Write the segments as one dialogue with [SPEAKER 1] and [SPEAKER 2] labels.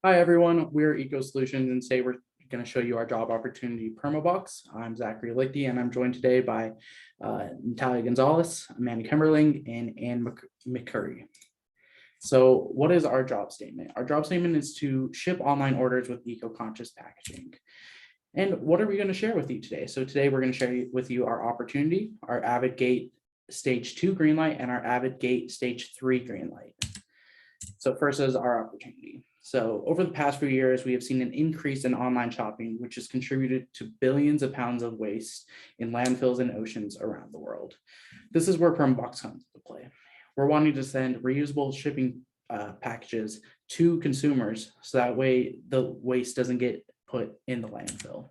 [SPEAKER 1] Hi, everyone. We're Eco Solutions, and today we're going to show you our job opportunity Permabox. I'm Zachary Lichty, and I'm joined today by Natalia Gonzalez, Amanda Kimberling, and Ann McCurry. So what is our job statement? Our job statement is to ship online orders with eco-conscious packaging. And what are we going to share with you today? So today we're going to share with you our opportunity, our Avid Gate Stage 2 green light, and our Avid Gate Stage 3 green light. So first is our opportunity. So over the past few years, we have seen an increase in online shopping, which has contributed to billions of pounds of waste in landfills and oceans around the world. This is where Permabox comes into play. We're wanting to send reusable shipping packages to consumers, so that way the waste doesn't get put in the landfill.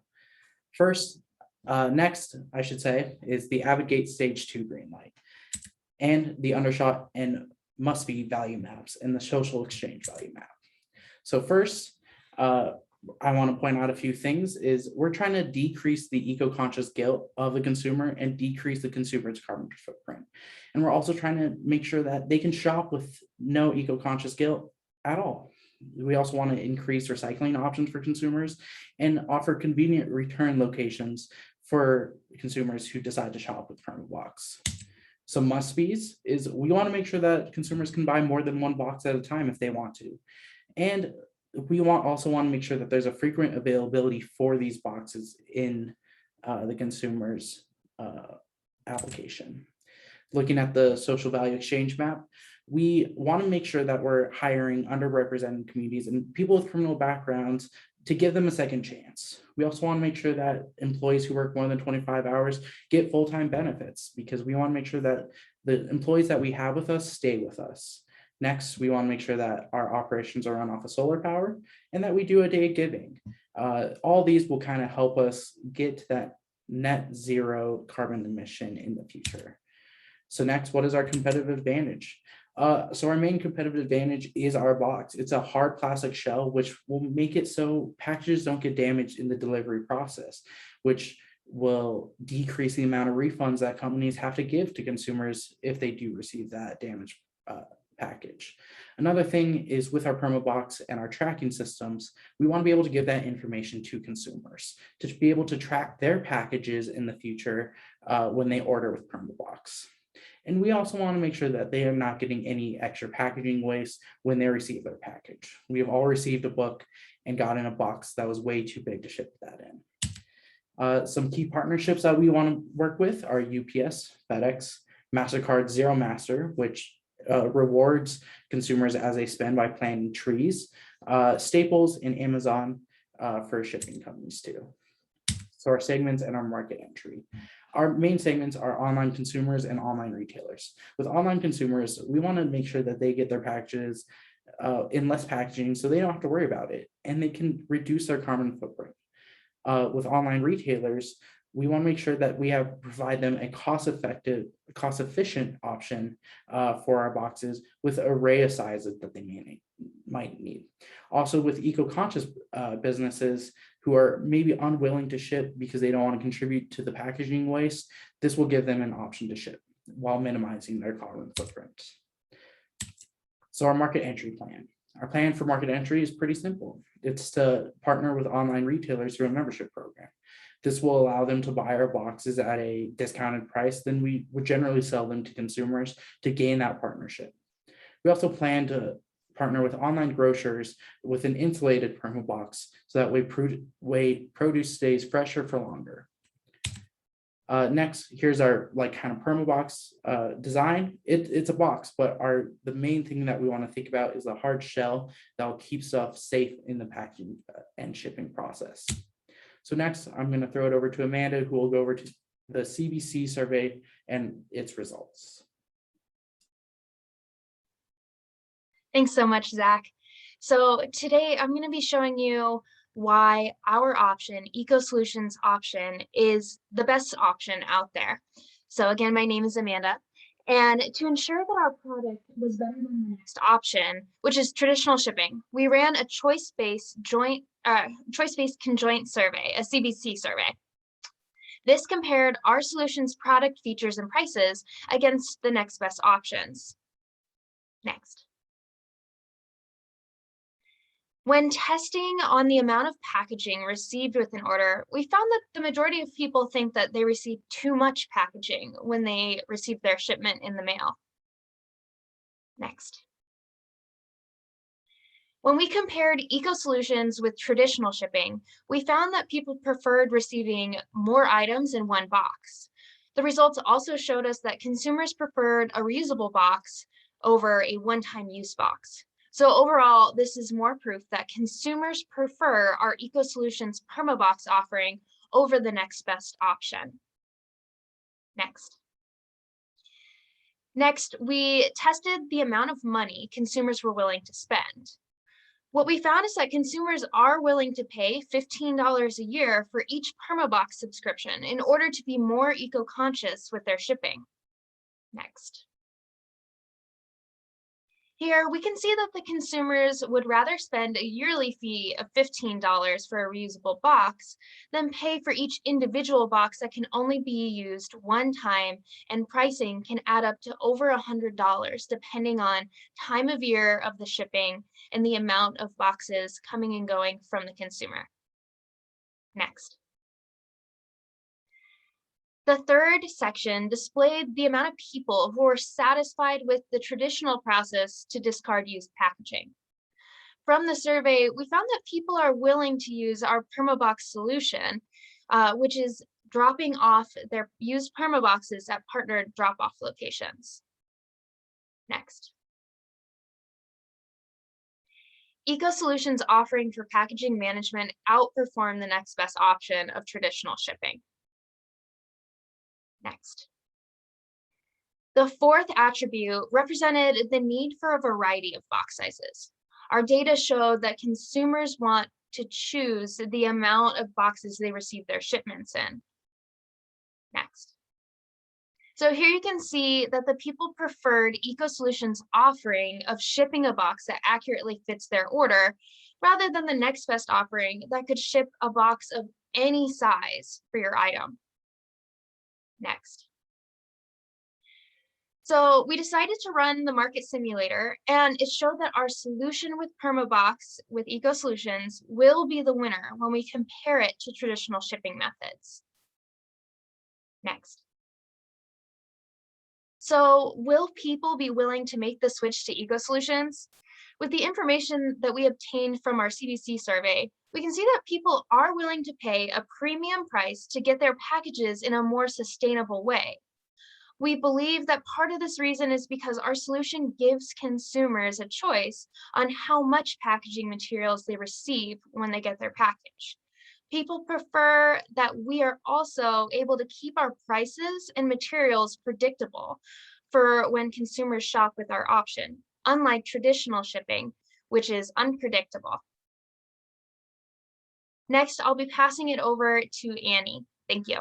[SPEAKER 1] Next, I should say, is the Avid Gate Stage 2 green light and the undershot and must-be value maps and the social exchange value map. So first, I want to point out a few things is we're trying to decrease the eco-conscious guilt of the consumer and decrease the consumer's carbon footprint. And we're also trying to make sure that they can shop with no eco-conscious guilt at all. We also want to increase recycling options for consumers and offer convenient return locations for consumers who decide to shop with Permabox. Some must-be's is we want to make sure that consumers can buy more than one box at a time if they want to. And we also want to make sure that there's a frequent availability for these boxes in the consumer's application. Looking at the social value exchange map, we want to make sure that we're hiring underrepresented communities and people with criminal backgrounds to give them a second chance. We also want to make sure that employees who work more than 25 hours get full-time benefits, because we want to make sure that the employees that we have with us stay with us. Next, we want to make sure that our operations are run off of solar power and that we do a day of giving. All these will kind of help us get to that net zero carbon emission in the future. So next, what is our competitive advantage? So our main competitive advantage is our box. It's a hard plastic shell, which will make it so packages don't get damaged in the delivery process, which will decrease the amount of refunds that companies have to give to consumers if they do receive that damaged package. Another thing is with our Permabox and our tracking systems, we want to be able to give that information to consumers to be able to track their packages in the future when they order with Permabox. And we also want to make sure that they are not getting any extra packaging waste when they receive their package. We have all received a book and got in a box that was way too big to ship that in. Some key partnerships that we want to work with are UPS, FedEx, MasterCard Zero Master, which rewards consumers as they spend by planting trees, Staples, and Amazon for shipping companies too. So our segments and our market entry. Our main segments are online consumers and online retailers. With online consumers, we want to make sure that they get their packages in less packaging so they don't have to worry about it and they can reduce their carbon footprint. With online retailers, we want to make sure that we provide them a cost-effective, cost-efficient option for our boxes with an array of sizes that they might need. Also with eco-conscious businesses who are maybe unwilling to ship because they don't want to contribute to the packaging waste, this will give them an option to ship while minimizing their carbon footprint. So our market entry plan. Our plan for market entry is pretty simple. It's to partner with online retailers through a membership program. This will allow them to buy our boxes at a discounted price than we would generally sell them to consumers to gain that partnership. We also plan to partner with online grocers with an insulated Permabox so that way produce stays fresher for longer. Next, here's our kind of Permabox design. It's a box, but the main thing that we want to think about is the hard shell that will keep stuff safe in the packing and shipping process. So next, I'm going to throw it over to Amanda, who will go over to the CBC survey and its results.
[SPEAKER 2] Thanks so much, Zach. So today I'm going to be showing you why our option, Eco Solutions option, is the best option out there. So again, my name is Amanda. And to ensure that our product was better than the next option, which is traditional shipping, we ran a choice-based conjoint survey, a CBC survey. This compared our solution's product features and prices against the next best options. Next. When testing on the amount of packaging received with an order, we found that the majority of people think that they receive too much packaging when they receive their shipment in the mail. Next. When we compared eco-solutions with traditional shipping, we found that people preferred receiving more items in one box. The results also showed us that consumers preferred a reusable box over a one-time use box. So overall, this is more proof that consumers prefer our eco-solutions PermaBox offering over the next best option. Next. Next, we tested the amount of money consumers were willing to spend. What we found is that consumers are willing to pay $15 a year for each PermaBox subscription in order to be more eco-conscious with their shipping. Next. Here, we can see that the consumers would rather spend a yearly fee of $15 for a reusable box than pay for each individual box that can only be used one time, and pricing can add up to over $100 depending on time of year of the shipping and the amount of boxes coming and going from the consumer. Next. The third section displayed the amount of people who were satisfied with the traditional process to discard used packaging. From the survey, we found that people are willing to use our PermaBox solution, which is dropping off their used PermaBoxes at partnered drop-off locations. Next. Eco-solutions offering for packaging management outperform the next best option of traditional shipping. Next. The fourth attribute represented the need for a variety of box sizes. Our data showed that consumers want to choose the amount of boxes they receive their shipments in. Next. So here you can see that the people preferred eco-solutions offering of shipping a box that accurately fits their order, rather than the next best offering that could ship a box of any size for your item. Next. So we decided to run the market simulator, and it showed that our solution with PermaBox with eco-solutions will be the winner when we compare it to traditional shipping methods. Next. So will people be willing to make the switch to eco-solutions? With the information that we obtained from our CDC survey, we can see that people are willing to pay a premium price to get their packages in a more sustainable way. We believe that part of this reason is because our solution gives consumers a choice on how much packaging materials they receive when they get their package. People prefer that we are also able to keep our prices and materials predictable for when consumers shop with our option, unlike traditional shipping, which is unpredictable. Next, I'll be passing it over to Annie. Thank you.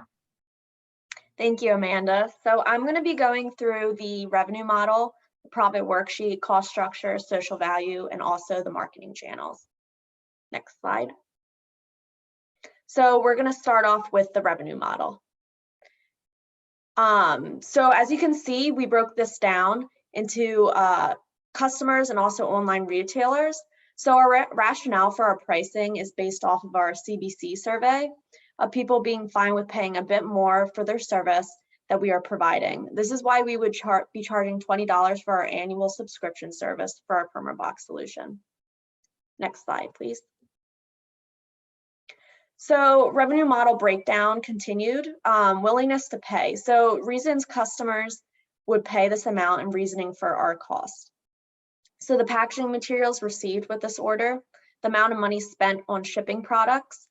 [SPEAKER 3] Thank you, Amanda. So I'm going to be going through the revenue model, the profit worksheet, cost structure, social value, and also the marketing channels. Next slide. So we're going to start off with the revenue model. So as you can see, we broke this down into customers and also online retailers. So our rationale for our pricing is based off of our CBC survey of people being fine with paying a bit more for their service that we are providing. This is why we would be charging $20 for our annual subscription service for our PermaBox solution. Next slide, please. So revenue model breakdown continued, willingness to pay. So reasons customers would pay this amount and reasoning for our cost. So the packaging materials received with this order, the amount of money spent on shipping products,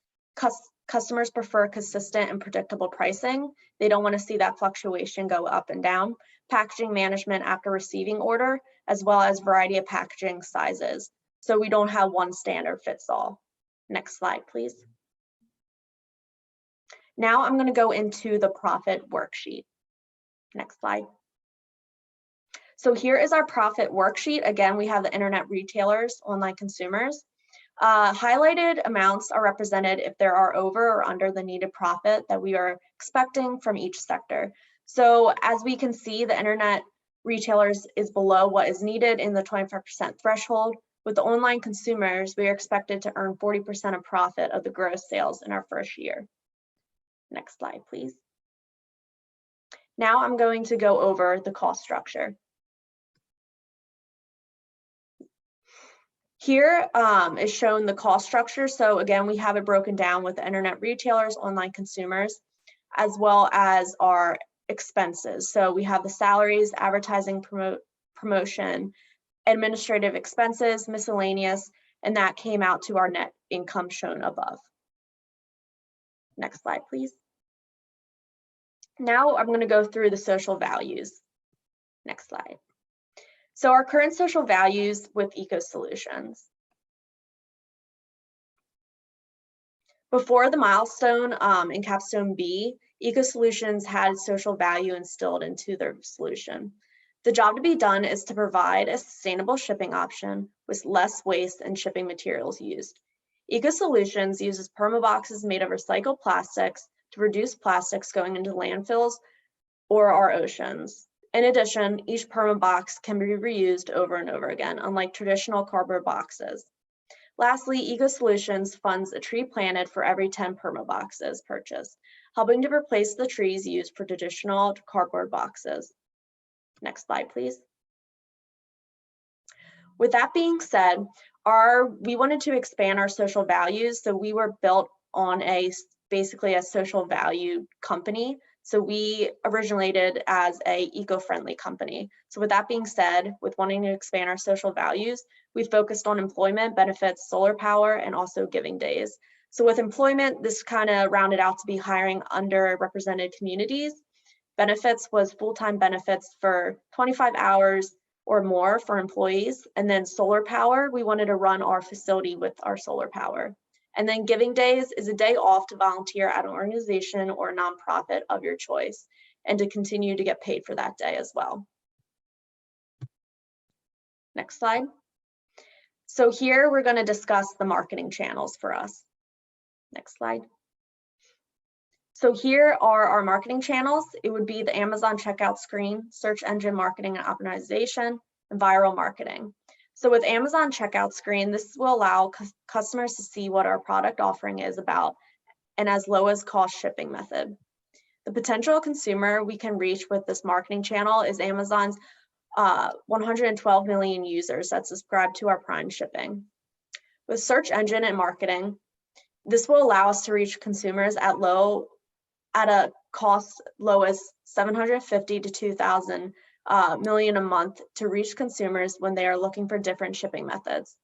[SPEAKER 3] customers prefer consistent and predictable pricing. They don't want to see that fluctuation go up and down. Packaging management after receiving order, as well as variety of packaging sizes. So we don't have one standard fits all. Next slide, please. Now I'm going to go into the profit worksheet. Next slide. So here is our profit worksheet. Again, we have the internet retailers, online consumers. Highlighted amounts are represented if there are over or under the needed profit that we are expecting from each sector. So as we can see, the internet retailers is below what is needed in the 25% threshold. With the online consumers, we are expected to earn 40% of profit of the gross sales in our first year. Next slide, please. Now I'm going to go over the cost structure. Here is shown the cost structure. So again, we have it broken down with the internet retailers, online consumers, as well as our expenses. So we have the salaries, advertising, promotion, administrative expenses, miscellaneous, and that came out to our net income shown above. Next slide, please. Now I'm going to go through the social values. Next slide. So our current social values with Eco Solutions. Before the milestone in Capstone B, Eco Solutions had social value instilled into their solution. The job to be done is to provide a sustainable shipping option with less waste and shipping materials used. Eco Solutions uses permaboxes made of recycled plastics to reduce plastics going into landfills or our oceans. In addition, each permabox can be reused over and over again, unlike traditional cardboard boxes. Lastly, Eco Solutions funds a tree planted for every 10 permaboxes purchased, helping to replace the trees used for traditional cardboard boxes. Next slide, please. With that being said, we wanted to expand our social values, so we were built on basically a social value company. So we originated as a eco-friendly company. So with that being said, with wanting to expand our social values, we focused on employment, benefits, solar power, and also giving days. So with employment, this kind of rounded out to be hiring underrepresented communities. Benefits was full-time benefits for 25 hours or more for employees. And then solar power, we wanted to run our facility with our solar power. And then giving days is a day off to volunteer at an organization or a nonprofit of your choice and to continue to get paid for that day as well. Next slide. So here we're going to discuss the marketing channels for us. Next slide. So here are our marketing channels. It would be the Amazon checkout screen, search engine marketing and optimization, and viral marketing. So with Amazon checkout screen, this will allow customers to see what our product offering is about and as low as cost shipping method. The potential consumer we can reach with this marketing channel is Amazon's 112 million users that subscribe to our Prime shipping. With search engine and marketing, this will allow us to reach consumers at a cost low as 750 to 2,000 million a month to reach consumers when they are looking for different shipping methods.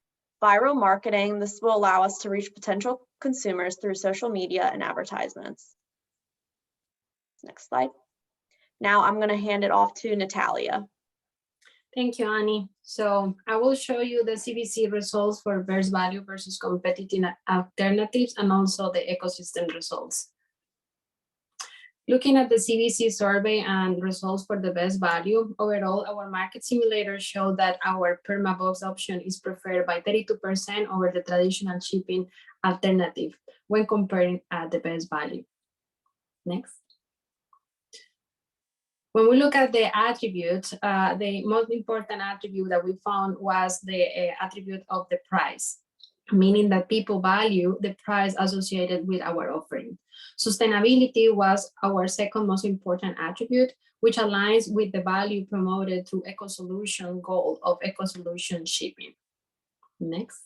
[SPEAKER 3] Viral marketing, this will allow us to reach potential consumers through social media and advertisements. Next slide. Now I'm going to hand it off to Natalia.
[SPEAKER 4] Thank you, Annie. So I will show you the CBC results for best value versus competitive alternatives and also the ecosystem results. Looking at the CBC survey and results for the best value, overall, our market simulator showed that our permabox option is preferred by 32% over the traditional shipping alternative when comparing the best value. Next. When we look at the attributes, the most important attribute that we found was the attribute of the price, meaning that people value the price associated with our offering. Sustainability was our second most important attribute, which aligns with the value promoted through EcoSolution goal of EcoSolution shipping. Next.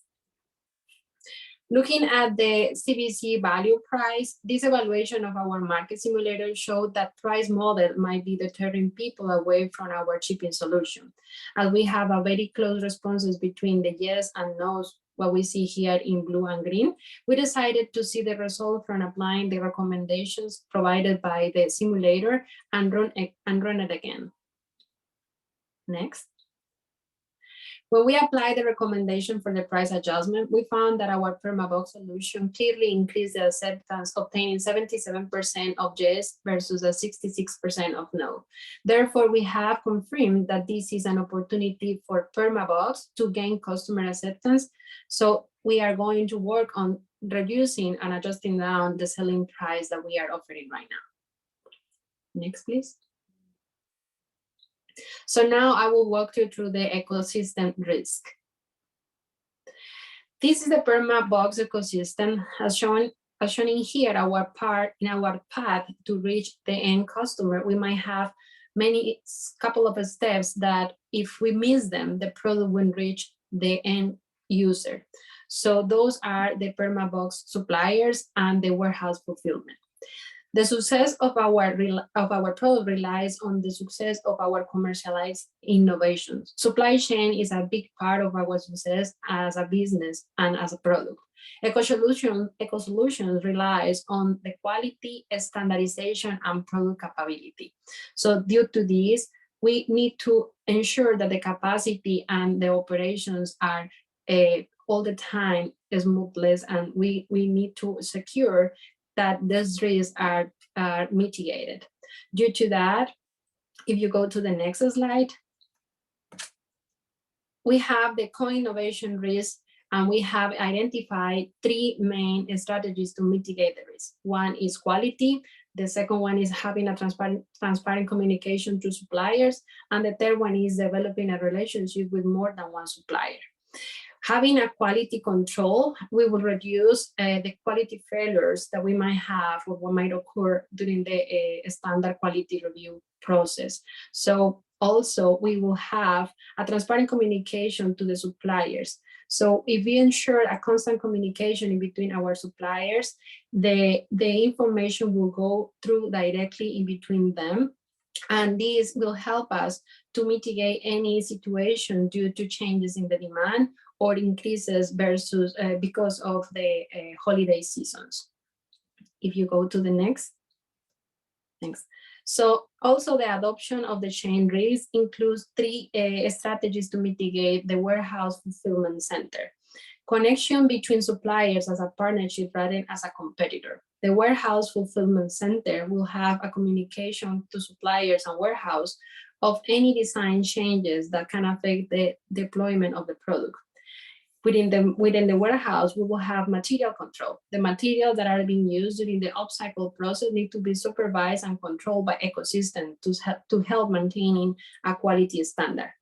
[SPEAKER 4] Looking at the CBC value price, this evaluation of our market simulator showed that price model might be deterring people away from our shipping solution. As we have a very close responses between the yes and no's, what we see here in blue and green, we decided to see the result from applying the recommendations provided by the simulator and run it again. Next. When we applied the recommendation for the price adjustment, we found that our permabox solution clearly increased the acceptance, obtaining 77% of yes versus a 66% of no. Therefore, we have confirmed that this is an opportunity for permabox to gain customer acceptance. So we are going to work on reducing and adjusting down the selling price that we are offering right now. Next, please. So now I will walk you through the ecosystem risk. This is the perma-box ecosystem as shown in here, in our path to reach the end customer. We might have couple of steps that if we miss them, the product won't reach the end user. So those are the perma-box suppliers and the warehouse fulfillment. The success of our product relies on the success of our commercialized innovations. Supply chain is a big part of our success as a business and as a product. Eco-solutions relies on the quality, standardization, and product capability. So due to this, we need to ensure that the capacity and the operations are all the time smoothless, and we need to secure that these risks are mitigated. Due to that, if you go to the next slide, we have the co-innovation risk, and we have identified 3 main strategies to mitigate the risk. One is quality, the second one is having a transparent communication to suppliers, and the third one is developing a relationship with more than one supplier. Having a quality control, we will reduce the quality failures that we might have or what might occur during the standard quality review process. So also we will have a transparent communication to the suppliers. So if we ensure a constant communication in between our suppliers, the information will go through directly in between them. And this will help us to mitigate any situation due to changes in the demand or increases versus because of the holiday seasons. If you go to the next, thanks. So also the adoption of the chain risk includes 3 strategies to mitigate the warehouse fulfillment center. Connection between suppliers as a partnership rather than as a competitor. The warehouse fulfillment center will have a communication to suppliers and warehouse of any design changes that can affect the deployment of the product. Within the warehouse, we will have material control. The materials that are being used during the upcycle process need to be supervised and controlled by ecosystem to help maintaining a quality standard.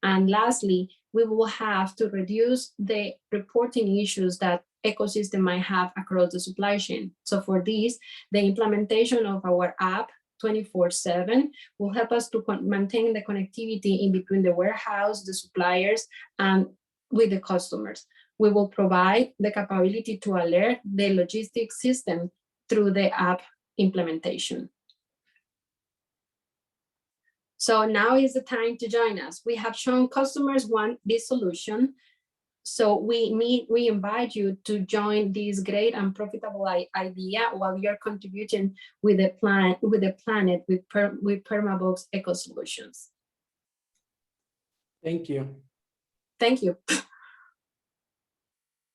[SPEAKER 4] And lastly, we will have to reduce the reporting issues that ecosystem might have across the supply chain. So for this, the implementation of our app 24/7 will help us to maintain the connectivity in between the warehouse, the suppliers, and with the customers. We will provide the capability to alert the logistics system through the app implementation. So now is the time to join us. We have shown customers want this solution. So we invite you to join this great and profitable idea while you're contributing with the planet with perma-box eco solutions.
[SPEAKER 1] Thank you.
[SPEAKER 4] Thank you.